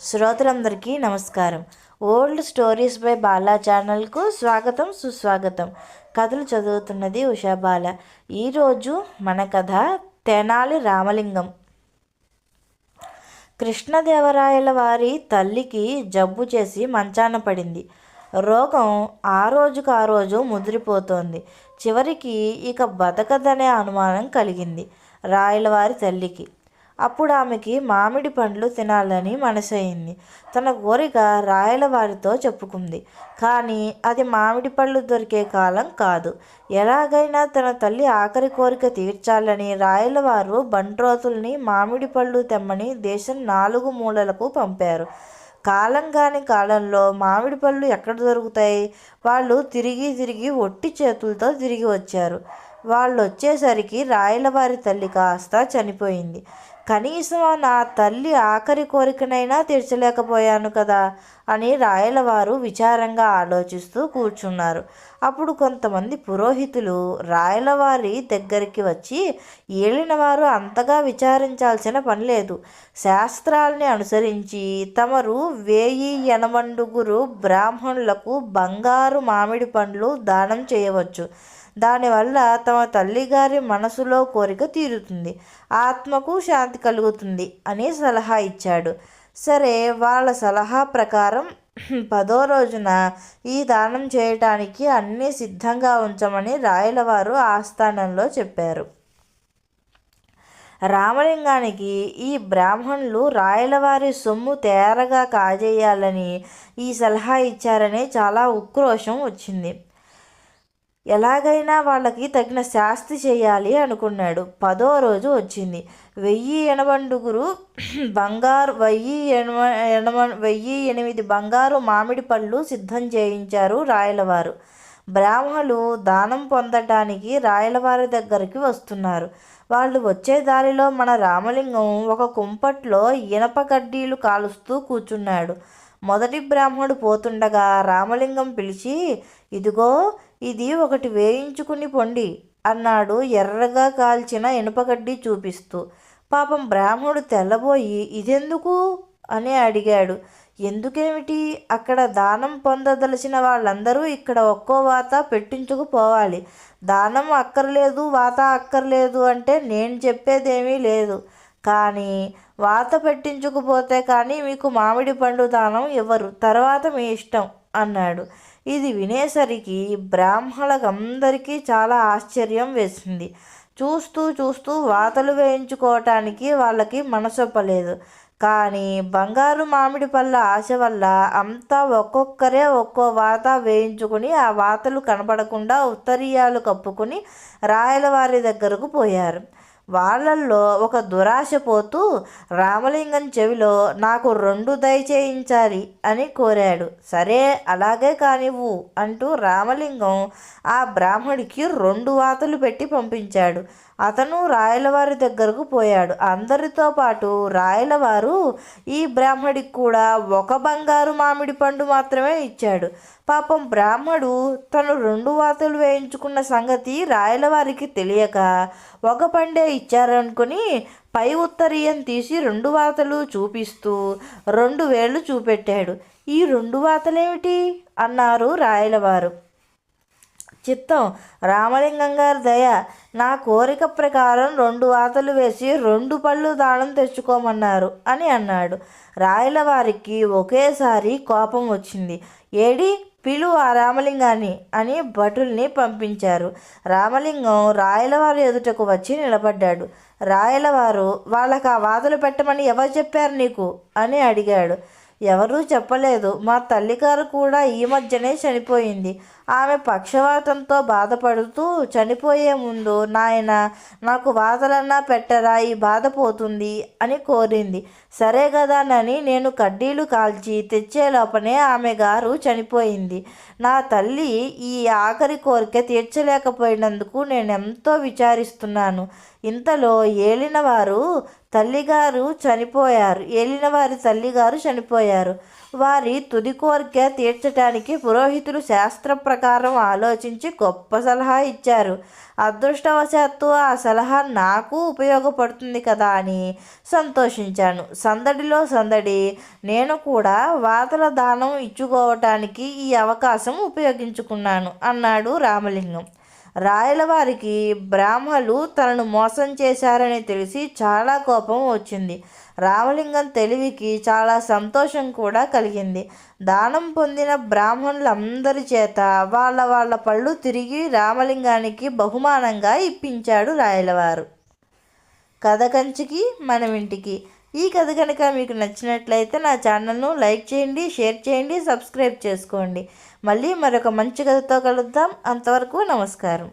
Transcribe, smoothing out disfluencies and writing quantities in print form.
శ్రోతలందరికీ నమస్కారం. Old stories by Bala ఛానల్కు స్వాగతం సుస్వాగతం. కథలు చదువుతున్నది ఉషాబాల. ఈరోజు మన కథ తెనాలి రామలింగం. కృష్ణదేవరాయల వారి తల్లికి జబ్బు చేసి మంచాన పడింది. రోగం ఆ రోజు ముదిరిపోతోంది. చివరికి ఇక బతకదనే అనుమానం కలిగింది రాయలవారి తల్లికి. అప్పుడు ఆమెకి మామిడి పండ్లు తినాలని మనసయింది. తన కోరిక రాయలవారితో చెప్పుకుంది. కానీ అది మామిడి పళ్ళు దొరికే కాలం కాదు. ఎలాగైనా తన తల్లి ఆఖరి కోరిక తీర్చాలని రాయలవారు బంట్రోతుల్ని మామిడి పళ్ళు తెమ్మని దేశం 4 మూలలకు పంపారు. కాలం కాని కాలంలో మామిడి పళ్ళు ఎక్కడ దొరుకుతాయి? వాళ్ళు తిరిగి ఒట్టి చేతులతో తిరిగి వచ్చారు. వాళ్ళు వచ్చేసరికి రాయలవారి తల్లి కాస్త చనిపోయింది. కనీసం నా తల్లి ఆఖరి కోరికనైనా తీర్చలేకపోయాను కదా అని రాయలవారు విచారంగా ఆలోచిస్తూ కూర్చున్నారు. అప్పుడు కొంతమంది పురోహితులు రాయలవారి దగ్గరికి వచ్చి, ఏలినవారు అంతగా విచారించాల్సిన పని లేదు. శాస్త్రాల్ని అనుసరించి తమరు 1080 బ్రాహ్మణులకు బంగారు మామిడి పండ్లు దానం చేయవచ్చు. దానివల్ల తమ తల్లిగారి మనసులో కోరిక తీరుతుంది, ఆత్మకు శాంతి కలుగుతుంది అని సలహా ఇచ్చాడు. సరే, వాళ్ళ సలహా ప్రకారం 10వ రోజున ఈ దానం చేయటానికి అన్నీ సిద్ధంగా ఉంచమని రాయలవారు ఆస్థానంలో చెప్పారు. రామలింగానికి ఈ బ్రాహ్మణులు రాయలవారి సొమ్ము తేరగా కాజేయాలని ఈ సలహా ఇచ్చారని చాలా ఉక్రోషం వచ్చింది. ఎలాగైనా వాళ్ళకి తగిన శాస్తి చేయాలి అనుకున్నాడు. 10వ రోజు వచ్చింది. 1008 బంగారు మామిడి పళ్ళు సిద్ధం చేయించారు రాయలవారు. బ్రాహ్మణులు దానం పొందటానికి రాయలవారి దగ్గరికి వస్తున్నారు. వాళ్ళు వచ్చే దారిలో మన రామలింగం ఒక కుంపట్లో ఇనప కడ్డీలు కాలుస్తూ కూర్చున్నాడు. మొదటి బ్రాహ్మణుడు పోతుండగా రామలింగం పిలిచి, ఇదిగో ఇది ఒకటి వేయించుకుని పొండి అన్నాడు ఎర్రగా కాల్చిన ఇనుపగడ్డి చూపిస్తూ. పాపం బ్రాహ్మణుడు తెల్లబోయి ఇదెందుకు అని అడిగాడు. ఎందుకేమిటి? అక్కడ దానం పొందదలసిన వాళ్ళందరూ ఇక్కడ ఒక్కో వాత పెట్టించుకుపోవాలి. దానం అక్కర్లేదు, వాత అక్కర్లేదు అంటే నేను చెప్పేదేమీ లేదు. కానీ వాత పెట్టించుకుపోతే కానీ మీకు మామిడి పండు దానం ఇవ్వరు. తర్వాత మీ ఇష్టం అన్నాడు. ఇది వినేసరికి బ్రాహ్మణులందరికీ చాలా ఆశ్చర్యం వేసింది. చూస్తూ వాతలు వేయించుకోవటానికి వాళ్ళకి మనసొప్పలేదు. కానీ బంగారు మామిడి పళ్ళ ఆశ వల్ల అంతా ఒక్కొక్కరే ఒక్కో వాత వేయించుకుని ఆ వాతలు కనపడకుండా ఉత్తరీయాలు కప్పుకుని రాయలవారి దగ్గరకు పోయారు. వాళ్ళల్లో ఒక దురాశ పోతూ రామలింగం చెవిలో నాకు 2 దయచేయించాలి అని కోరాడు. సరే, అలాగే కానివ్వు అంటూ రామలింగం ఆ బ్రాహ్మడికి 2 వాతలు పెట్టి పంపించాడు. అతను రాయలవారి దగ్గరకు పోయాడు. అందరితో పాటు రాయలవారు ఈ బ్రాహ్మడికి కూడా 1 బంగారు మామిడి పండు మాత్రమే ఇచ్చాడు. పాపం బ్రాహ్మడు తను 2 వాతలు వేయించుకున్న సంగతి రాయలవారికి తెలియక 1 పండే ఇచ్చారనుకుని పై ఉత్తరీయం తీసి 2 వాతలు చూపిస్తూ 2 వేళ్ళు చూపెట్టాడు. ఈ 2 వాతలేమిటి అన్నారు రాయలవారు. చిత్తం, రామలింగం గారి దయ, నా కోరిక ప్రకారం 2 వాతలు వేసి 2 పళ్ళు దానం తెచ్చుకోమన్నారు అని అన్నాడు. రాయలవారికి ఒకేసారి కోపం వచ్చింది. ఏడి పిలు ఆ రామలింగాన్ని అని భటుల్ని పంపించారు. రామలింగం రాయలవారి ఎదుటకు వచ్చి నిలబడ్డాడు. రాయలవారు వాళ్ళకి ఆ వాతలు పెట్టమని ఎవరు చెప్పారు నీకు అని అడిగాడు. ఎవరూ చెప్పలేదు. మా తల్లిగారు కూడా ఈ మధ్యనే చనిపోయింది. ఆమె పక్షవాతంతో బాధపడుతూ చనిపోయే ముందు, నాయన నాకు వాతలన్నా పెట్టరా, ఈ బాధ పోతుంది అని కోరింది. సరే కదానని నేను కడ్డీలు కాల్చి తెచ్చే లోపనే ఆమె గారు చనిపోయింది. నా తల్లి ఈ ఆఖరి కోరిక తీర్చలేకపోయినందుకు నేనెంతో విచారిస్తున్నాను. ఇంతలో ఏలినవారి తల్లిగారు చనిపోయారు. వారి తుది కోరిక తీర్చటానికి పురోహితులు శాస్త్ర ప్రకారం ఆలోచించి గొప్ప సలహా ఇచ్చారు. అదృష్టవశాత్తు ఆ సలహా నాకు ఉపయోగపడుతుంది కదా అని సంతోషించాను. సందడిలో సందడి. నేను కూడా వాతల దానం ఇచ్చుకోవటానికి ఈ అవకాశం ఉపయోగించుకున్నాను అన్నాడు రామలింగం. రాయలవారికి బ్రాహ్మలు తనను మోసం చేశారని తెలిసి చాలా కోపం వచ్చింది. రామలింగం తెలివికి చాలా సంతోషం కూడా కలిగింది. దానం పొందిన బ్రాహ్మణులందరి చేత వాళ్ళ పళ్ళు తిరిగి రామలింగానికి బహుమానంగా ఇప్పించాడు రాయలవారు. కథ కంచికి మనమింటికి. ఈ కథ కనుక మీకు నచ్చినట్లయితే నా ఛానల్ను లైక్ చేయండి, షేర్ చేయండి, సబ్స్క్రైబ్ చేసుకోండి. మళ్ళీ మరొక మంచి కథతో కలుద్దాం. అంతవరకు నమస్కారం.